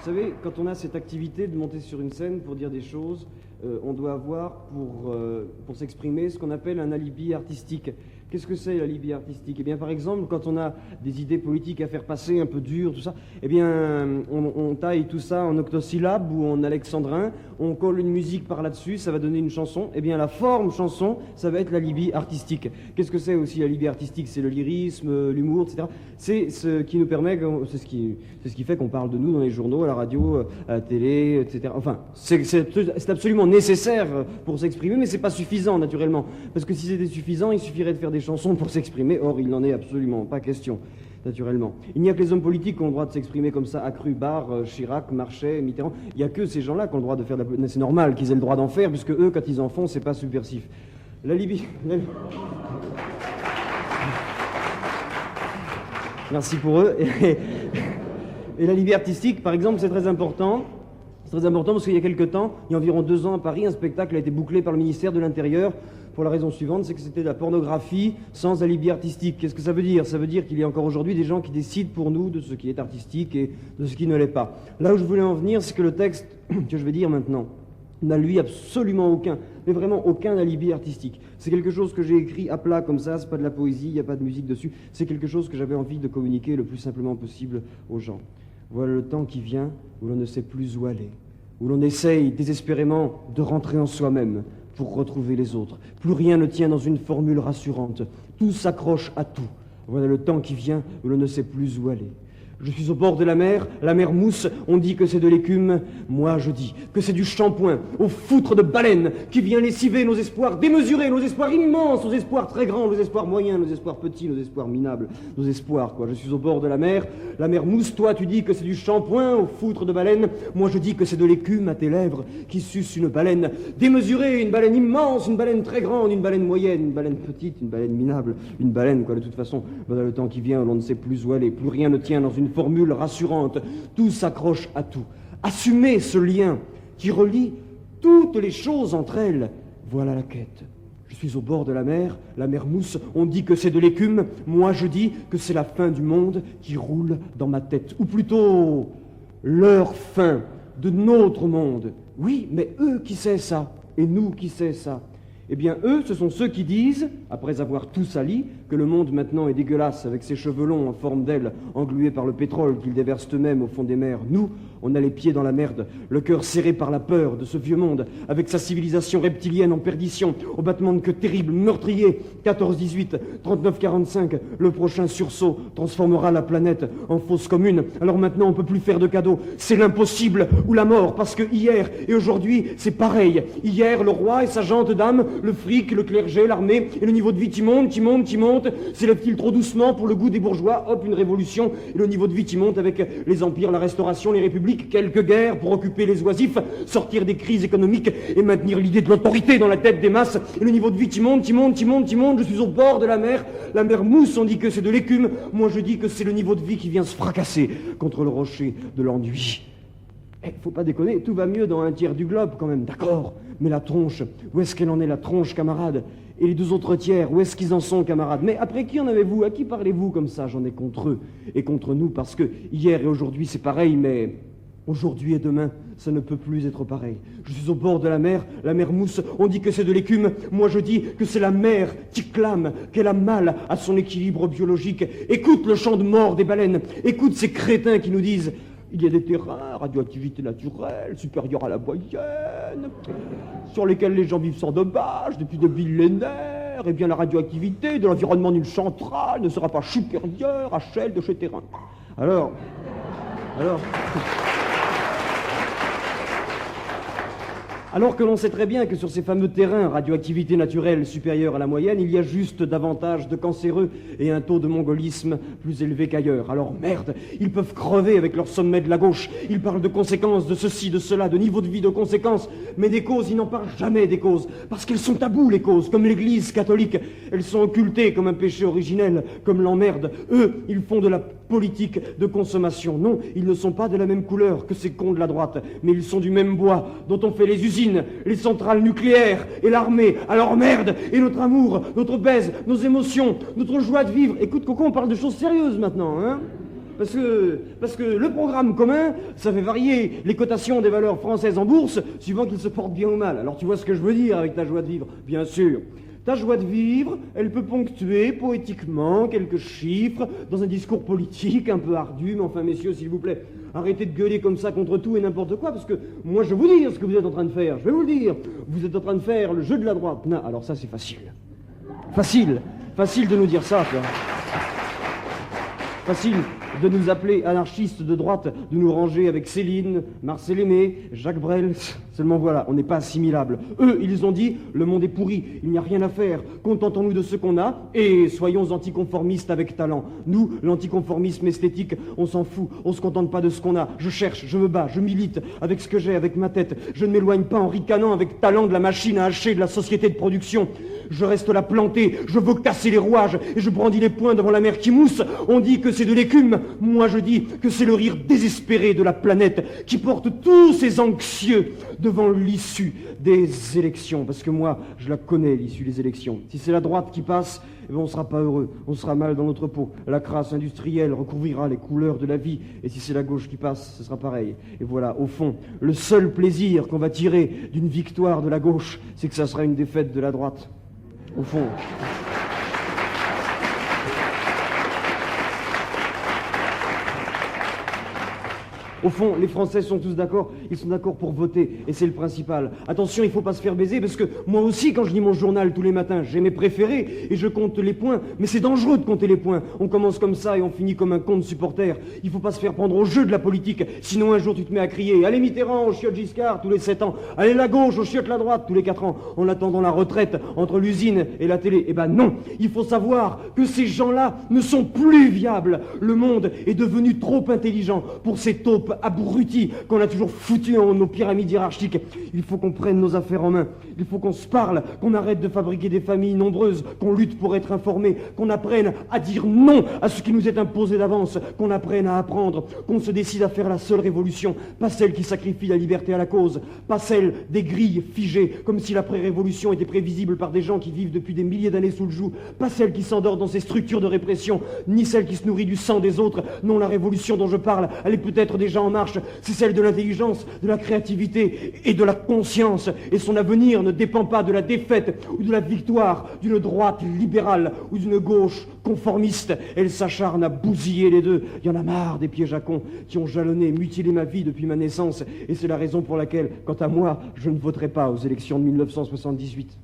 Vous savez, quand on a cette activité de monter sur une scène pour dire des choses, on doit avoir pour s'exprimer ce qu'on appelle un alibi artistique. Qu'est-ce que c'est l'alibi artistique? Eh bien, par exemple, quand on a des idées politiques à faire passer, un peu dures, tout ça, eh bien, on taille tout ça en octosyllabes ou en alexandrin, on colle une musique par là-dessus, ça va donner une chanson. Eh bien, la forme chanson, ça va être l'alibi artistique. Qu'est-ce que c'est aussi l'alibi artistique? C'est le lyrisme, l'humour, etc. C'est ce qui nous permet, c'est ce qui fait qu'on parle de nous dans les journaux, à la radio, à la télé, etc. Enfin, c'est absolument nécessaire pour s'exprimer, mais c'est pas suffisant, naturellement. Parce que si c'était suffisant, il suffirait de faire des chansons pour s'exprimer. Or, il n'en est absolument pas question, naturellement. Il n'y a que les hommes politiques qui ont le droit de s'exprimer comme ça. Accru, Barre, Chirac, Marchais, Mitterrand. Il n'y a que ces gens-là qui ont le droit de faire de la politique. C'est normal qu'ils aient le droit d'en faire, puisque eux, quand ils en font, c'est pas subversif. Merci pour eux. Et la liberté artistique, par exemple, c'est très important. C'est très important parce qu'il y a quelque temps, il y a environ 2 ans à Paris, un spectacle a été bouclé par le ministère de l'Intérieur pour la raison suivante, c'est que c'était de la pornographie sans alibi artistique. Qu'est-ce que ça veut dire? Ça veut dire qu'il y a encore aujourd'hui des gens qui décident pour nous de ce qui est artistique et de ce qui ne l'est pas. Là où je voulais en venir, c'est que le texte que je vais dire maintenant n'a lui absolument aucun, mais vraiment aucun alibi artistique. C'est quelque chose que j'ai écrit à plat comme ça, c'est pas de la poésie, il n'y a pas de musique dessus, c'est quelque chose que j'avais envie de communiquer le plus simplement possible aux gens. Voilà le temps qui vient où l'on ne sait plus où aller, où l'on essaye désespérément de rentrer en soi-même pour retrouver les autres. Plus rien ne tient dans une formule rassurante, tout s'accroche à tout. Voilà le temps qui vient où l'on ne sait plus où aller. Je suis au bord de la mer mousse, on dit que c'est de l'écume, moi je dis que c'est du shampoing, au foutre de baleine, qui vient lessiver nos espoirs démesurés, nos espoirs immenses, nos espoirs très grands, nos espoirs moyens, nos espoirs petits, nos espoirs minables, nos espoirs, quoi. Je suis au bord de la mer mousse, toi tu dis que c'est du shampoing, au foutre de baleine, moi je dis que c'est de l'écume à tes lèvres, qui suce une baleine démesurée, une baleine immense, une baleine très grande, une baleine moyenne, une baleine petite, une baleine minable, une baleine, quoi, de toute façon, voilà le temps qui vient où l'on ne sait plus où aller, plus rien ne tient dans une formule rassurante, tout s'accroche à tout. Assumez ce lien qui relie toutes les choses entre elles. Voilà la quête. Je suis au bord de la mer mousse, on dit que c'est de l'écume, moi je dis que c'est la fin du monde qui roule dans ma tête. Ou plutôt, leur fin de notre monde. Oui, mais eux qui sait ça? Et nous qui sait ça? Eh bien, eux, ce sont ceux qui disent, après avoir tout sali, que le monde maintenant est dégueulasse avec ses cheveux longs en forme d'ailes, englués par le pétrole qu'ils déversent eux-mêmes au fond des mers. Nous, on a les pieds dans la merde, le cœur serré par la peur de ce vieux monde, avec sa civilisation reptilienne en perdition, au battement de queue terrible, meurtrier. 14-18, 39-45, le prochain sursaut transformera la planète en fosse commune. Alors maintenant, on peut plus faire de cadeaux. C'est l'impossible ou la mort, parce que hier et aujourd'hui, c'est pareil. Hier, le roi et sa gente dame, le fric, le clergé, l'armée, et le niveau de vie qui monte, qui monte, qui monte, s'élève-t-il trop doucement pour le goût des bourgeois? Hop, une révolution, et le niveau de vie qui monte avec les empires, la restauration, les républiques, quelques guerres pour occuper les oisifs, sortir des crises économiques et maintenir l'idée de l'autorité dans la tête des masses, et le niveau de vie qui monte, qui monte, qui monte, qui monte, je suis au bord de la mer mousse, on dit que c'est de l'écume, moi je dis que c'est le niveau de vie qui vient se fracasser contre le rocher de l'ennui. Faut pas déconner, tout va mieux dans un tiers du globe quand même, d'accord, mais la tronche, où est-ce qu'elle en est la tronche, camarade? Et les 2 autres tiers, où est-ce qu'ils en sont, camarades? Mais après qui en avez-vous? À qui parlez-vous comme ça? J'en ai contre eux et contre nous, parce que hier et aujourd'hui c'est pareil, mais aujourd'hui et demain, ça ne peut plus être pareil. Je suis au bord de la mer mousse, on dit que c'est de l'écume, moi je dis que c'est la mer qui clame, qu'elle a mal à son équilibre biologique. Écoute le chant de mort des baleines, écoute ces crétins qui nous disent: il y a des terrains, radioactivité naturelle, supérieure à la moyenne, sur lesquels les gens vivent sans dommage depuis des millénaires. Eh bien, la radioactivité de l'environnement d'une centrale ne sera pas supérieure à celle de ces terrains. Alors... Alors que l'on sait très bien que sur ces fameux terrains, radioactivité naturelle supérieure à la moyenne, il y a juste davantage de cancéreux et un taux de mongolisme plus élevé qu'ailleurs. Alors merde, ils peuvent crever avec leur sommet de la gauche. Ils parlent de conséquences, de ceci, de cela, de niveau de vie, de conséquences. Mais des causes, ils n'en parlent jamais des causes. Parce qu'elles sont tabous, les causes, comme l'Église catholique. Elles sont occultées comme un péché originel, comme l'emmerde. Eux, ils font de la politique de consommation. Non, ils ne sont pas de la même couleur que ces cons de la droite, mais ils sont du même bois dont on fait les usines, les centrales nucléaires et l'armée. Alors merde, et notre amour, notre baise, nos émotions, notre joie de vivre. Écoute Coco, on parle de choses sérieuses maintenant, hein? Parce que le programme commun, ça fait varier les cotations des valeurs françaises en bourse, suivant qu'ils se portent bien ou mal. Alors tu vois ce que je veux dire avec ta joie de vivre? Bien sûr. Ta joie de vivre, elle peut ponctuer poétiquement quelques chiffres dans un discours politique un peu ardu, mais enfin, messieurs, s'il vous plaît, arrêtez de gueuler comme ça contre tout et n'importe quoi, parce que moi, je vais vous dire ce que vous êtes en train de faire. Je vais vous le dire. Vous êtes en train de faire le jeu de la droite. Non, alors ça, c'est facile. Facile de nous dire ça, quoi. Facile de nous appeler anarchistes de droite, de nous ranger avec Céline, Marcel Aimé, Jacques Brel. Seulement voilà, on n'est pas assimilables. Eux, ils ont dit, le monde est pourri, il n'y a rien à faire, contentons-nous de ce qu'on a, et soyons anticonformistes avec talent. Nous, l'anticonformisme esthétique, on s'en fout, on se contente pas de ce qu'on a. Je cherche, je me bats, je milite, avec ce que j'ai, avec ma tête. Je ne m'éloigne pas en ricanant avec talent de la machine à hacher de la société de production. Je reste là planté, je veux casser les rouages, et je brandis les poings devant la mer qui mousse. On dit que c'est de l'écume, moi je dis que c'est le rire désespéré de la planète qui porte tous ces anxieux devant l'issue des élections. Parce que moi, je la connais, l'issue des élections. Si c'est la droite qui passe, eh ben on ne sera pas heureux, on sera mal dans notre peau. La crasse industrielle recouvrira les couleurs de la vie, et si c'est la gauche qui passe, ce sera pareil. Et voilà, au fond, le seul plaisir qu'on va tirer d'une victoire de la gauche, c'est que ça sera une défaite de la droite. Au fond. Au fond, les Français sont tous d'accord, ils sont d'accord pour voter, et c'est le principal. Attention, il ne faut pas se faire baiser, parce que moi aussi, quand je lis mon journal tous les matins, j'ai mes préférés, et je compte les points, mais c'est dangereux de compter les points. On commence comme ça, et on finit comme un con de supporter. Il ne faut pas se faire prendre au jeu de la politique, sinon un jour tu te mets à crier « Allez Mitterrand, on chiotte Giscard tous les 7 ans, allez la gauche, on chiotte la droite tous les 4 ans, en attendant la retraite entre l'usine et la télé. » Eh ben non, il faut savoir que ces gens-là ne sont plus viables. Le monde est devenu trop intelligent pour ces taupes abrutis qu'on a toujours foutus en nos pyramides hiérarchiques. Il faut qu'on prenne nos affaires en main. Il faut qu'on se parle, qu'on arrête de fabriquer des familles nombreuses, qu'on lutte pour être informés, qu'on apprenne à dire non à ce qui nous est imposé d'avance, qu'on apprenne à apprendre, qu'on se décide à faire la seule révolution, pas celle qui sacrifie la liberté à la cause, pas celle des grilles figées, comme si l'après-révolution était prévisible par des gens qui vivent depuis des milliers d'années sous le joug, pas celle qui s'endort dans ces structures de répression, ni celle qui se nourrit du sang des autres. Non, la révolution dont je parle, elle est peut-être déjà en marche, c'est celle de l'intelligence, de la créativité et de la conscience, et son avenir ne dépend pas de la défaite ou de la victoire d'une droite libérale ou d'une gauche conformiste. Elle s'acharne à bousiller les deux. Il y en a marre des pièges à cons qui ont jalonné, mutilé ma vie depuis ma naissance, et c'est la raison pour laquelle, quant à moi, je ne voterai pas aux élections de 1978.